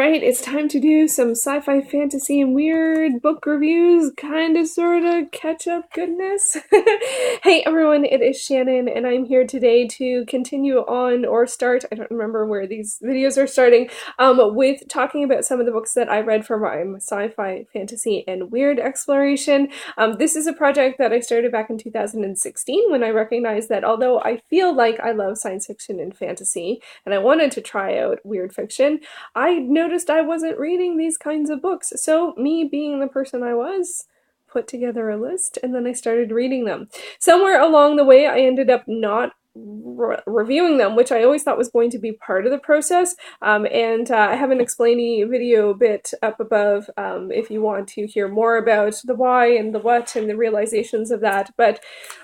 Alright, it's time to do some sci-fi, fantasy, and weird book reviews, kinda, sorta, catch-up goodness. Hey everyone, it is Shannon, and I'm here today to continue on, or start, I don't remember where these videos are starting, with talking about some of the books that I read for my sci-fi, fantasy, and weird exploration. This is a project that I started back in 2016 when I recognized that although I feel like I love science fiction and fantasy, and I wanted to try out weird fiction, I noticed I wasn't reading these kinds of books. So me being the person I was, put together a list and then I started reading them. Somewhere along the way I ended up not reviewing them, which I always thought was going to be part of the process, and I have an explainy video bit up above if you want to hear more about the why and the what and the realizations of that. But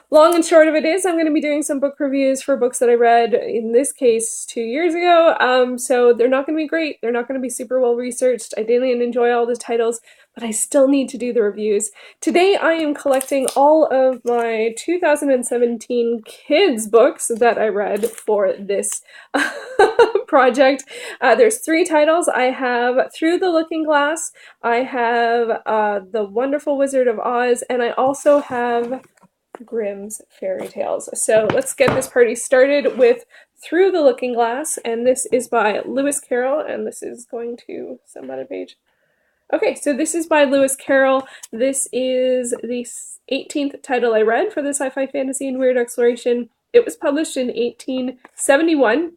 long and short of it is, I'm going to be doing some book reviews for books that I read, in this case, 2 years ago, so they're not going to be great, they're not going to be super well researched, I didn't enjoy all the titles, but I still need to do the reviews. Today I am collecting all of my 2017 kids books that I read for this project. There's 3 titles. I have Through the Looking Glass, I have The Wonderful Wizard of Oz, and I also have Grimm's Fairy Tales. So let's get this party started with Through the Looking Glass, and this is by Lewis Carroll, and this is going to some other page. Okay, so this is by Lewis Carroll. This is the 18th title I read for the sci-fi, fantasy, and weird exploration. It was published in 1871,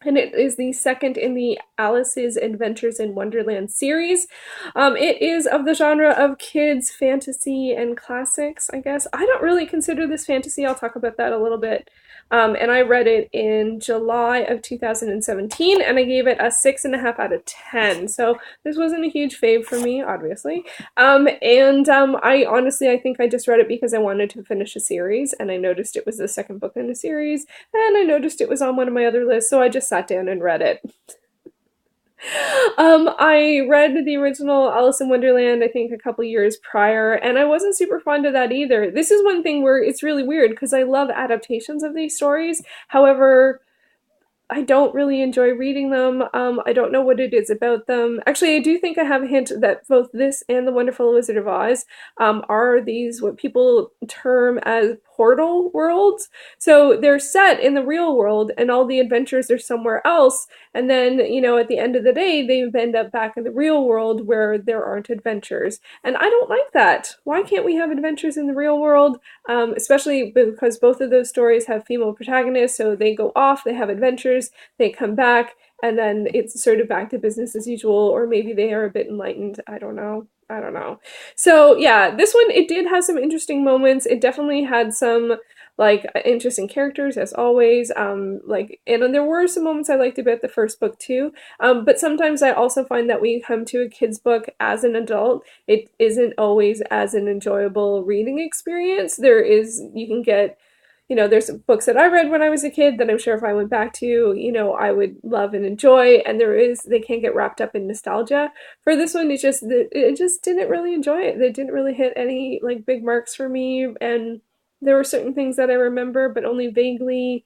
and it is the second in the Alice's Adventures in Wonderland series. It is of the genre of kids, fantasy, and classics, I guess. I don't really consider this fantasy. I'll talk about that a little bit. And I read it in July of 2017, and I gave it a 6.5 out of 10. So this wasn't a huge fave for me, obviously. I honestly, I think I just read it because I wanted to finish a series, and I noticed it was the second book in the series, and I noticed it was on one of my other lists, so I just sat down and read it. I read the original Alice in Wonderland, I think, a couple years prior, and I wasn't super fond of that either. This is one thing where it's really weird, because I love adaptations of these stories. However, I don't really enjoy reading them. I don't know what it is about them. Actually, I do think I have a hint that both this and The Wonderful Wizard of Oz are these what people term as portal worlds. So they're set in the real world and all the adventures are somewhere else. And then, you know, at the end of the day, they end up back in the real world where there aren't adventures. And I don't like that. Why can't we have adventures in the real world? Especially because both of those stories have female protagonists, so they go off, they have adventures, they come back, and then it's sort of back to business as usual, or maybe they are a bit enlightened. I don't know. So yeah, this one, it did have some interesting moments. It definitely had some like interesting characters, as always, and there were some moments I liked about the first book too, but sometimes I also find that when you come to a kid's book as an adult, it isn't always as an enjoyable reading experience. You can get, you know, there's books that I read when I was a kid that I'm sure if I went back to, you know, I would love and enjoy, and they can't get wrapped up in nostalgia. For this one, it just didn't really enjoy it. They didn't really hit any like big marks for me, and there were certain things that I remember, but only vaguely,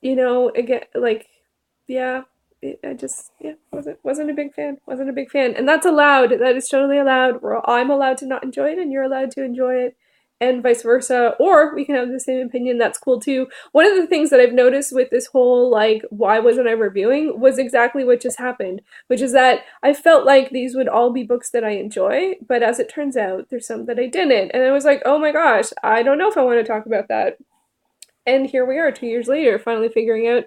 you know, again, like, yeah, wasn't a big fan, and that's allowed, that is totally allowed. I'm allowed to not enjoy it, and you're allowed to enjoy it, and vice versa, or we can have the same opinion, that's cool too. One of the things that I've noticed with this whole, like, why wasn't I reviewing, was exactly what just happened, which is that I felt like these would all be books that I enjoy, but as it turns out, there's some that I didn't, and I was like, oh my gosh, I don't know if I want to talk about that. And here we are 2 years later, finally figuring out,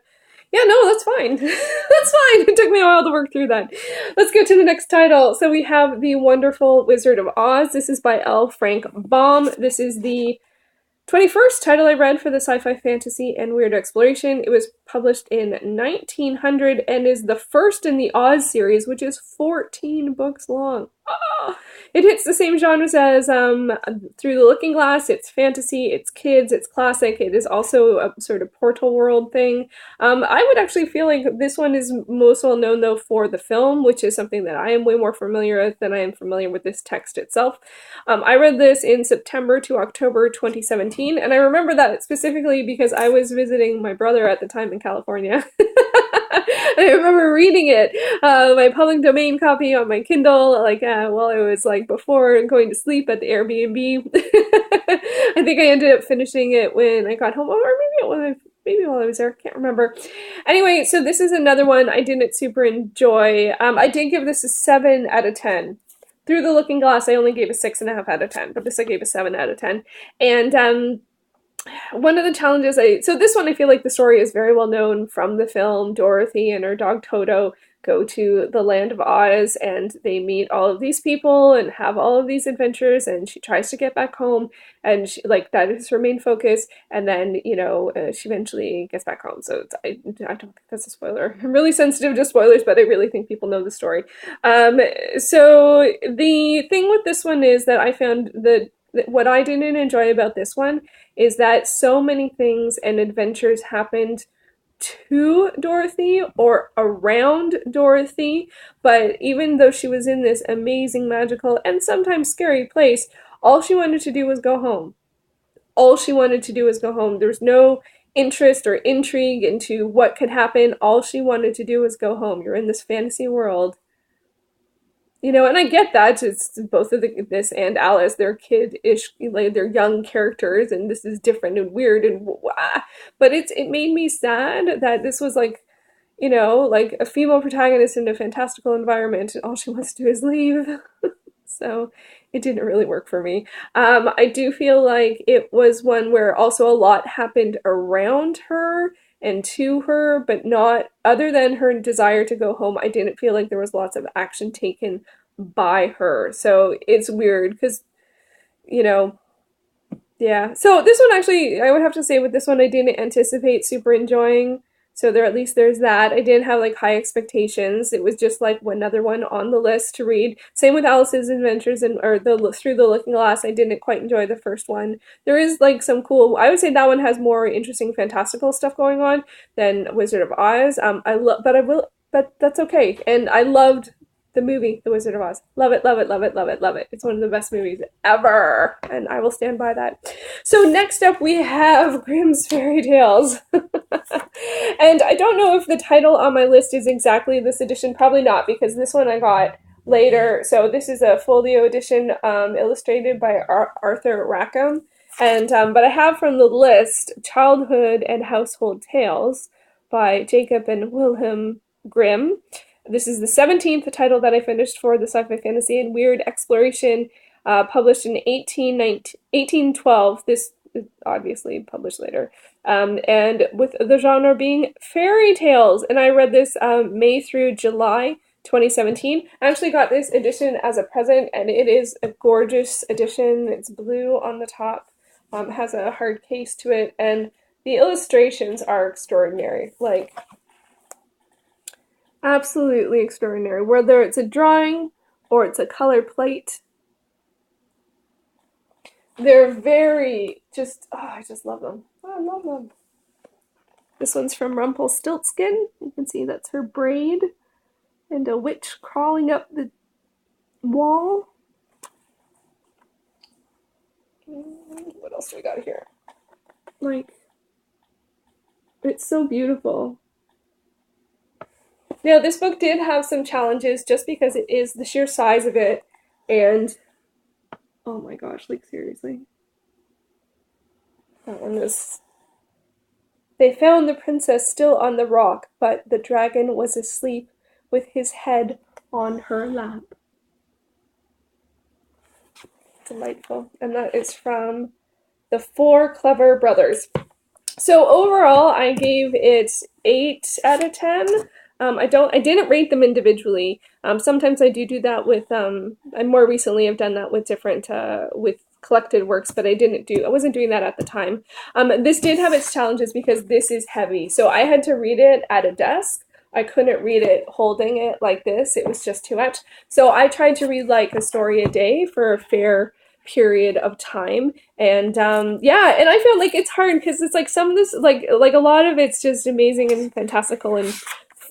yeah, no, that's fine. That's fine. It took me a while to work through that. Let's go to the next title. So we have The Wonderful Wizard of Oz. This is by L. Frank Baum. This is the 21st title I read for the sci-fi, fantasy, and weird exploration. It was published in 1900 and is the first in the Oz series, which is 14 books long. Ah! It hits the same genres as Through the Looking Glass. It's fantasy, it's kids, it's classic. It is also a sort of portal world thing. I would actually feel like this one is most well known, though, for the film, which is something that I am way more familiar with than I am familiar with this text itself. I read this in September to October 2017, and I remember that specifically because I was visiting my brother at the time in California. I remember reading it, my public domain copy on my Kindle, like while I was like before going to sleep at the Airbnb. I think I ended up finishing it when I got home, or maybe while I was there. I can't remember. Anyway, so this is another one I didn't super enjoy. I did give this a 7 out of 10. Through the Looking Glass, I only gave a 6.5 out of 10, but this I gave a 7 out of 10. And one of the challenges so this one I feel like the story is very well known from the film. Dorothy and her dog Toto go to the land of Oz and they meet all of these people and have all of these adventures, and she tries to get back home, and like that is her main focus, and then she eventually gets back home. So I don't think that's a spoiler. I'm really sensitive to spoilers, but I really think people know the story. So the thing with this one is that I found that what I didn't enjoy about this one is that so many things and adventures happened to Dorothy or around Dorothy, but even though she was in this amazing, magical, and sometimes scary place, all she wanted to do was go home. All she wanted to do was go home. There was no interest or intrigue into what could happen. All she wanted to do was go home. You're in this fantasy world. And I get that. It's both of this and Alice. They're kid-ish, like they're young characters, and this is different and weird and but it made me sad that this was like, like a female protagonist in a fantastical environment, and all she wants to do is leave. So it didn't really work for me. I do feel like it was one where also a lot happened around her and to her, but not, other than her desire to go home, I didn't feel like there was lots of action taken by her. So it's weird because, yeah. So this one actually, I would have to say with this one, I didn't anticipate super enjoying. So at least there's that. I didn't have like high expectations. It was just like another one on the list to read. Same with Alice's Adventures or Through the Looking Glass. I didn't quite enjoy the first one. There is like some cool. I would say that one has more interesting fantastical stuff going on than Wizard of Oz. But that's okay. And I loved the movie, The Wizard of Oz. Love it, love it, love it, love it, love it. It's one of the best movies ever, and I will stand by that. So next up we have Grimm's Fairy Tales. And I don't know if the title on my list is exactly this edition. Probably not, because this one I got later. So this is a folio edition, illustrated by Arthur Rackham. And but I have from the list Childhood and Household Tales by Jacob and Wilhelm Grimm. This is the 17th title that I finished for the Sci-Fi Fantasy and Weird Exploration, published in 1812. This is obviously published later. And with the genre being fairy tales. And I read this May through July 2017. I actually got this edition as a present, and it is a gorgeous edition. It's blue on the top, has a hard case to it, and the illustrations are extraordinary. Like, absolutely extraordinary. Whether it's a drawing or it's a color plate, they're very I just love them. I love them. This one's from Rumpelstiltskin. You can see that's her braid and a witch crawling up the wall. What else do we got here? Like, it's so beautiful. Now, this book did have some challenges just because it is the sheer size of it, and oh my gosh, like seriously. That one was... They found the princess still on the rock, but the dragon was asleep with his head on her lap. Delightful. And that is from The Four Clever Brothers. So overall, I gave it 8 out of 10. I didn't rate them individually. Sometimes I do that with, I more recently have done that with different, with collected works, but I wasn't doing that at the time. This did have its challenges because this is heavy. So I had to read it at a desk. I couldn't read it holding it like this. It was just too much. So I tried to read like a story a day for a fair period of time. And yeah, and I feel like it's hard because it's like some of this, like a lot of it's just amazing and fantastical and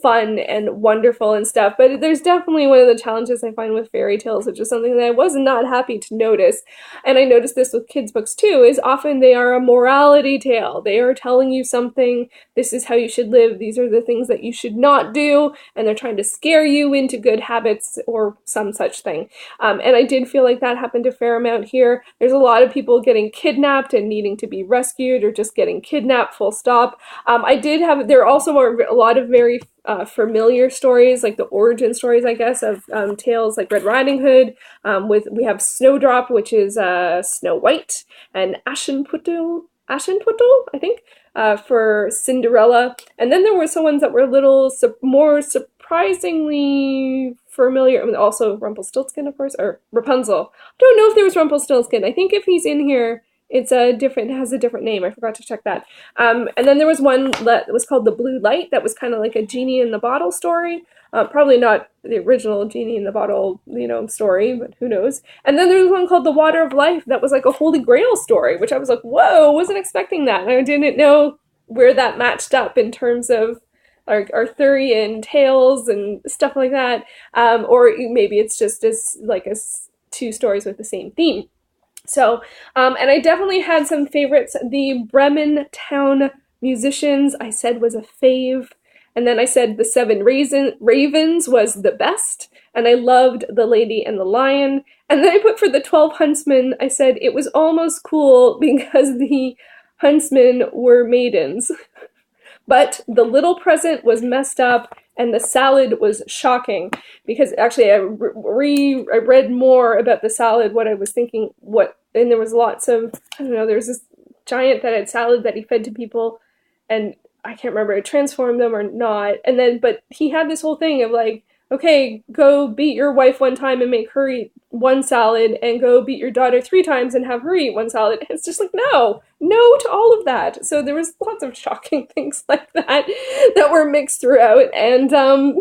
fun and wonderful and stuff. But there's definitely one of the challenges I find with fairy tales, which is something that I was not happy to notice. And I noticed this with kids' books too, is often they are a morality tale. They are telling you something, this is how you should live, these are the things that you should not do, and they're trying to scare you into good habits or some such thing. And I did feel like that happened a fair amount here. There's a lot of people getting kidnapped and needing to be rescued or just getting kidnapped, full stop. There also are a lot of very familiar stories, like the origin stories, I guess, of tales like Red Riding Hood. We have Snowdrop, which is Snow White, and Ashenputtel, I think, for Cinderella. And then there were some ones that were a little more surprisingly familiar. I mean, also Rumpelstiltskin, of course, or Rapunzel. I don't know if there was Rumpelstiltskin. I think if he's in here, it has a different name. I forgot to check that. And then there was one that was called The Blue Light that was kind of like a genie in the bottle story. Probably not the original genie in the bottle, story, but who knows. And then there was one called The Water of Life that was like a Holy Grail story, which I was like, whoa, wasn't expecting that. And I didn't know where that matched up in terms of Arthurian tales and stuff like that. Or maybe it's just as two stories with the same theme. So, and I definitely had some favorites. The Bremen town musicians I said was a fave. And then I said the Seven Ravens was the best. And I loved The Lady and the Lion. And then I put for the 12 Huntsmen, I said it was almost cool because the Huntsmen were maidens. But the little present was messed up and the salad was shocking because actually I read more about the salad, what I was thinking, and there was lots of, I don't know, there was this giant that had salad that he fed to people, and I can't remember, it transformed them or not, and then, but he had this whole thing of like, okay, go beat your wife one time and make her eat one salad, and go beat your daughter 3 times and have her eat one salad. It's just like, no to all of that. So there was lots of shocking things like that were mixed throughout. And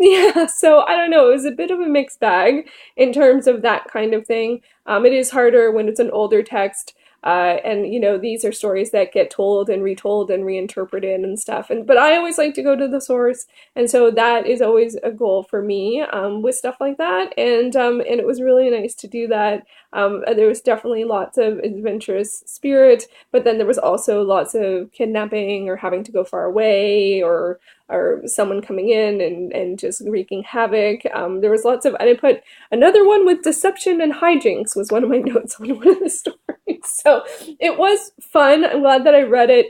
yeah, so I don't know, it was a bit of a mixed bag in terms of that kind of thing. It is harder when it's an older text. And these are stories that get told and retold and reinterpreted and stuff. But I always like to go to the source, and so that is always a goal for me with stuff like that. And it was really nice to do that. There was definitely lots of adventurous spirit, but then there was also lots of kidnapping or having to go far away or someone coming in and just wreaking havoc. There was lots of, and I put another one with deception and hijinks was one of my notes on one of the stories. So it was fun. I'm glad that I read it.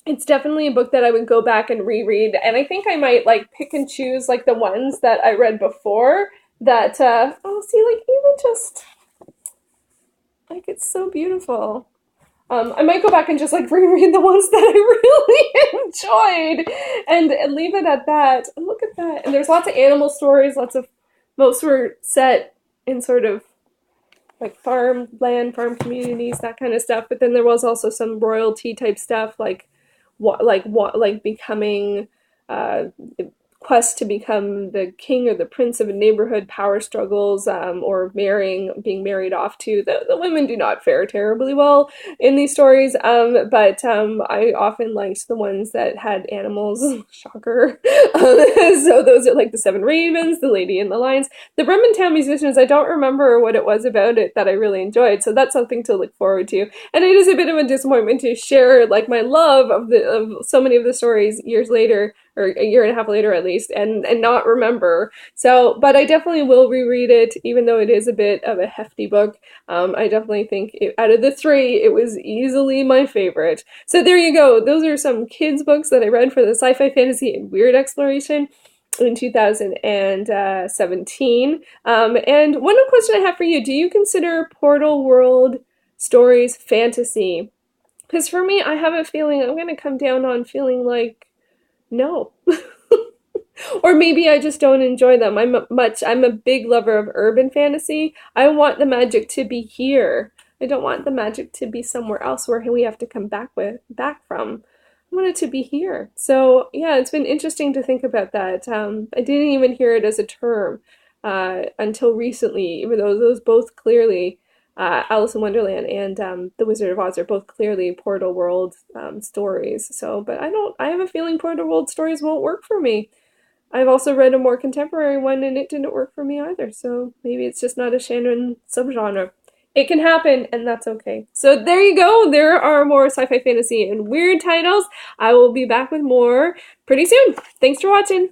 It's definitely a book that I would go back and reread, and I think I might like pick and choose like the ones that I read before that, see, like even just, like it's so beautiful. I might go back and just like reread the ones that I really enjoyed and leave it at that. And look at that. And there's lots of animal stories, most were set in sort of like farm communities, that kind of stuff. But then there was also some royalty type stuff, like becoming quest to become the king or the prince of a neighborhood, power struggles, or being married off to. The women do not fare terribly well in these stories, but I often liked the ones that had animals. Shocker. So those are like the Seven Ravens, the Lady and the Lions. The Bremen Town Musicians, I don't remember what it was about it that I really enjoyed, so that's something to look forward to. And it is a bit of a disappointment to share like my love of so many of the stories years later, or a year and a half later at least, and not remember. So, but I definitely will reread it, even though it is a bit of a hefty book. I definitely think out of the 3, it was easily my favorite. So there you go. Those are some kids' books that I read for the sci-fi, fantasy, and weird exploration in 2017. And one question I have for you, do you consider Portal World stories fantasy? Because for me, I have a feeling I'm going to come down on feeling like no. Or maybe I just don't enjoy them. I'm a big lover of urban fantasy. I want the magic to be here. I don't want the magic to be somewhere else where we have to come back from. I want it to be here. So yeah, it's been interesting to think about that. I didn't even hear it as a term until recently, even though those both clearly, Alice in Wonderland and The Wizard of Oz are both clearly Portal World stories. So, but I have a feeling Portal World stories won't work for me. I've also read a more contemporary one and it didn't work for me either. So maybe it's just not a Shannon subgenre. It can happen, and that's okay. So there you go. There are more sci-fi, fantasy, and weird titles. I will be back with more pretty soon. Thanks for watching.